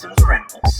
Dawson's Rambles.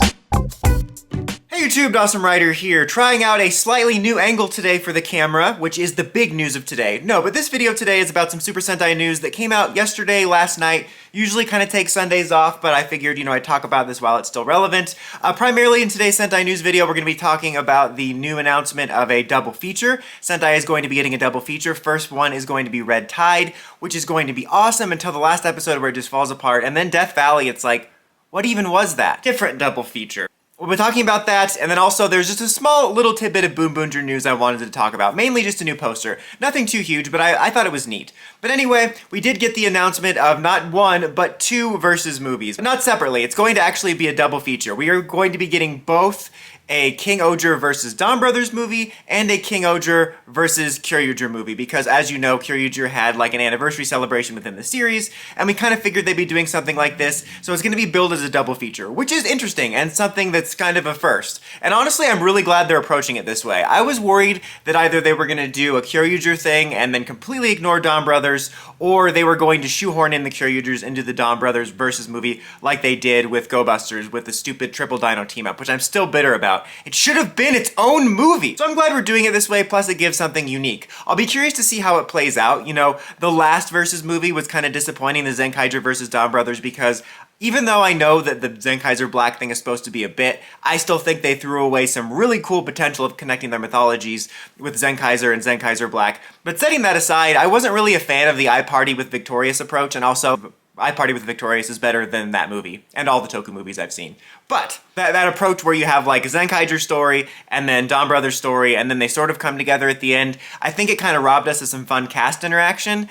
Hey YouTube, Dawson Ryder here, trying out a slightly new angle today for the camera, which is the big news of today. No, but this video today is about some Super Sentai news that came out yesterday, last night. Usually kind of take Sundays off, but I figured, I'd talk about this while it's still relevant. Primarily in today's Sentai news video, we're going to be talking about the new announcement of a double feature. Sentai is going to be getting a double feature. First one is going to be Red Tide, which is going to be awesome until the last episode where it just falls apart. And then Death Valley, it's like, what even was that? Different double feature. We'll be talking about that, and then also there's just a small little tidbit of BoomBoomGer news I wanted to talk about. Mainly just a new poster. Nothing too huge, but I thought it was neat. But anyway, we did get the announcement of not one, but two versus movies. But not separately, it's going to actually be a double feature. We are going to be getting both a King-ohger versus DonrBrothers movie and a King-ohger versus Kyoryuger movie, because as you know, Kyoryuger had like an anniversary celebration within the series, and we kind of figured they'd be doing something like this, so it's going to be billed as a double feature, which is interesting and something that's kind of a first. And honestly, I'm really glad they're approaching it this way. I was worried that either they were going to do a Kyoryuger thing and then completely ignore DonrBrothers, or they were going to shoehorn in the Kyoryugers into the DonrBrothers versus movie like they did with Go Busters with the stupid Triple Dino team-up, which I'm still bitter about. It should have been its own movie. So I'm glad we're doing it this way, plus it gives something unique. I'll be curious to see how it plays out. The last versus movie was kind of disappointing, the Zenkaiser versus DonrBrothers, because even though I know that the Zenkaiser Black thing is supposed to be a bit, I still think they threw away some really cool potential of connecting their mythologies with Zenkaiser and Zenkaiser Black. But setting that aside, I wasn't really a fan of the iParty with Victorious approach, and also iParty with Victorious is better than that movie, and all the Toku movies I've seen. But that approach where you have like a Zenkaiger story, and then DonrBrothers story, and then they sort of come together at the end, I think it kind of robbed us of some fun cast interaction.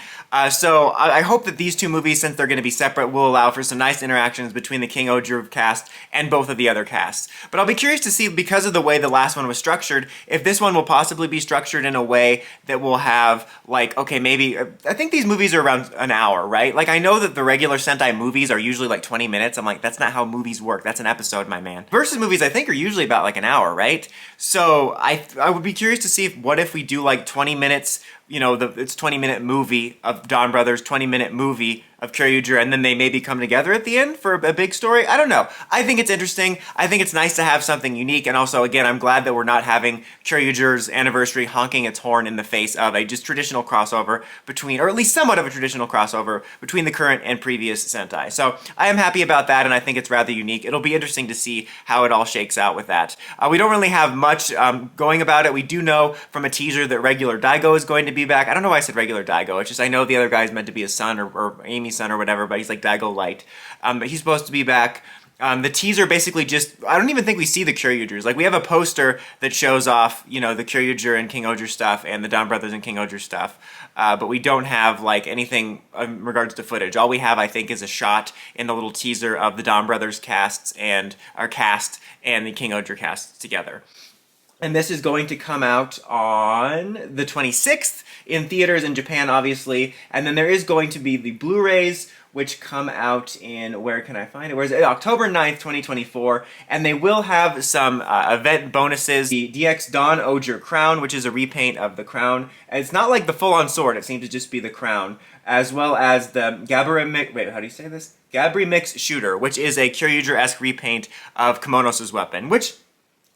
So I hope that these two movies, since they're going to be separate, will allow for some nice interactions between the King-ohger cast and both of the other casts. But I'll be curious to see, because of the way the last one was structured, if this one will possibly be structured in a way that will have, like, okay, maybe, I think these movies are around an hour, right? Like, I know that the regular Sentai movies are usually like 20 minutes. I'm like, that's not how movies work. That's an episode, my man. Versus movies, I think, are usually about like an hour, right? So I would be curious to see what if we do like 20 minutes, it's 20-minute movie of DonrBrothers, 20-minute movie of Kyoryuger, and then they maybe come together at the end for a big story. I don't know. I think it's interesting. I think it's nice to have something unique, and also, again, I'm glad that we're not having Kyoryuger's anniversary honking its horn in the face of a just traditional crossover between, or at least somewhat of a traditional crossover between the current and previous Sentai. So I am happy about that, and I think it's rather unique. It'll be interesting to see how it all shakes out with that. We don't really have much going about it. We do know from a teaser that regular Daigo is going to be back. I don't know why I said regular Daigo. It's just I know the other guy is meant to be his son or Amy's son or whatever, but he's like Daigo Light. But he's supposed to be back. The teaser basically just, I don't even think we see the Kyoryugers. Like, we have a poster that shows off, the Kyoryuger and King-ohger stuff and the DonrBrothers and King-ohger stuff. But we don't have, like, anything in regards to footage. All we have, I think, is a shot in the little teaser of the DonrBrothers cast and the King-ohger casts together. And this is going to come out on the 26th in theaters in Japan, obviously. And then there is going to be the Blu-rays, which come out in, where can I find it? Where is it? October 9th, 2024. And they will have some event bonuses. The DX DonrBrothers crown, which is a repaint of the crown. And it's not like the full-on sword, it seems to just be the crown. As well as the Gabri Mix Shooter, which is a Kyoryuger-esque repaint of Kimonos' weapon, which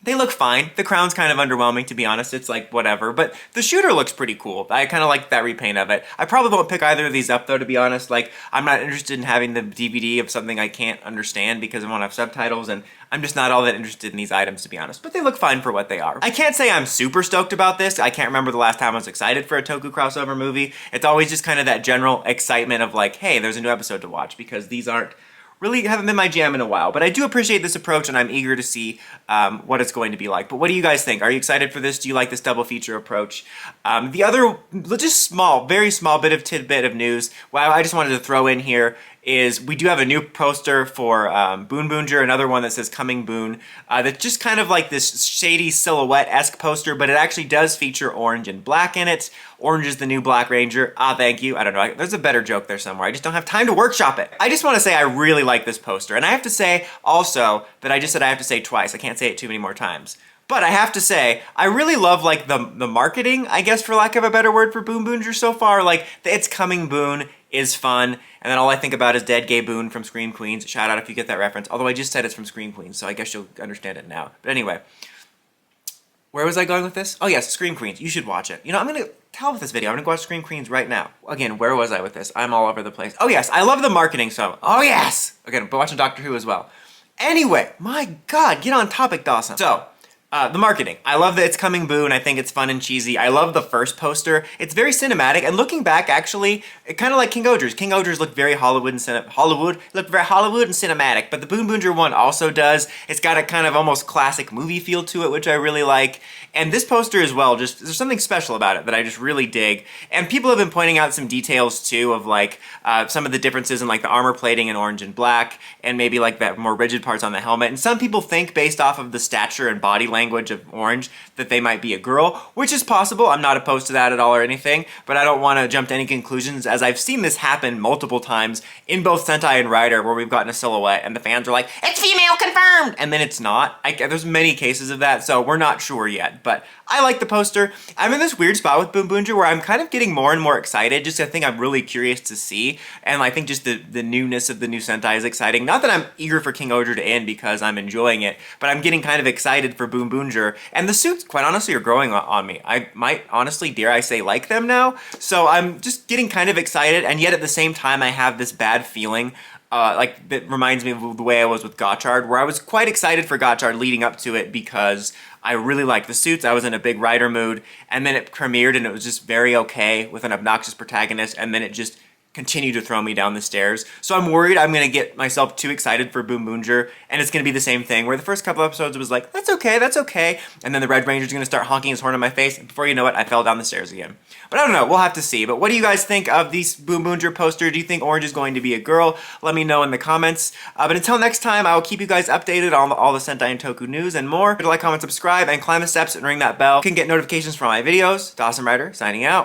they look fine. The crown's kind of underwhelming, to be honest. It's like, whatever. But the shooter looks pretty cool. I kind of like that repaint of it. I probably won't pick either of these up, though, to be honest. Like, I'm not interested in having the DVD of something I can't understand because I won't have subtitles, and I'm just not all that interested in these items, to be honest. But they look fine for what they are. I can't say I'm super stoked about this. I can't remember the last time I was excited for a Toku crossover movie. It's always just kind of that general excitement of like, hey, there's a new episode to watch, because these haven't been my jam in a while. But I do appreciate this approach, and I'm eager to see what it's going to be like. But what do you guys think? Are you excited for this? Do you like this double feature approach? The other, just very small tidbit of news, I just wanted to throw in here is we do have a new poster for BoonBoomGer, another one that says Coming Boon. That's just kind of like this shady silhouette-esque poster, but it actually does feature orange and black in it. Orange is the new Black Ranger. Thank you. I don't know. There's a better joke there somewhere. I just don't have time to workshop it. I just want to say I really like this poster. And I have to say also that I just said I have to say twice. I can't say it too many more times. But I have to say, I really love like the marketing, I guess for lack of a better word, for BoomBoomGer so far. Like the It's Coming Boon is fun, and then all I think about is Dead Gay Boon from Scream Queens. Shout out if you get that reference. Although I just said it's from Scream Queens, so I guess you'll understand it now. But anyway, where was I going with this? Oh yes, Scream Queens. You should watch it. You know, I'm gonna tell with this video. I'm gonna go watch Scream Queens right now. Again, where was I with this? I'm all over the place. Oh yes, I love the marketing. So, oh yes. Okay, but watching Doctor Who as well. Anyway, my God, get on topic, Dawson. So. The marketing. I love that It's Coming Boon. I think it's fun and cheesy. I love the first poster. It's very cinematic, and looking back, actually, it kind of like King-ohger's. King-ohger's look very Hollywood and cinematic, but the BoomBoomGer one also does. It's got a kind of almost classic movie feel to it, which I really like. And this poster as well, just there's something special about it that I just really dig. And people have been pointing out some details too of like some of the differences in like the armor plating in orange and black, and maybe like that more rigid parts on the helmet. And some people think based off of the stature and body language of Orange that they might be a girl, which is possible. I'm not opposed to that at all or anything, but I don't want to jump to any conclusions, as I've seen this happen multiple times in both Sentai and Rider, where we've gotten a silhouette and the fans are like, it's female confirmed, and then it's not. There's many cases of that, so we're not sure yet, but I like the poster. I'm in this weird spot with BoomBoomGer where I'm kind of getting more and more excited, just I think I'm really curious to see, and I think just the newness of the new Sentai is exciting. Not that I'm eager for King-ohger to end because I'm enjoying it, but I'm getting kind of excited for BoomBoomGer, and the suits, quite honestly, are growing on me. I might honestly, dare I say, like them now, so I'm just getting kind of excited, and yet at the same time I have this bad feeling like that reminds me of the way I was with Gotchard, where I was quite excited for Gotchard leading up to it because I really liked the suits. I was in a big Rider mood, and then it premiered and it was just very okay with an obnoxious protagonist, and then it just continue to throw me down the stairs. So I'm worried I'm gonna get myself too excited for BoomBoomGer, and it's gonna be the same thing where the first couple episodes it was like, that's okay, and then the Red Ranger's gonna start honking his horn in my face, and before you know it, I fell down the stairs again. But I don't know, we'll have to see. But what do you guys think of these BoomBoomGer poster? Do you think Orange is going to be a girl? Let me know in the comments. But until next time, I will keep you guys updated on all the Sentai and Toku news and more. Like, comment, subscribe, and climb the steps and ring that bell. You can get notifications from my videos. DonrBrothers signing out.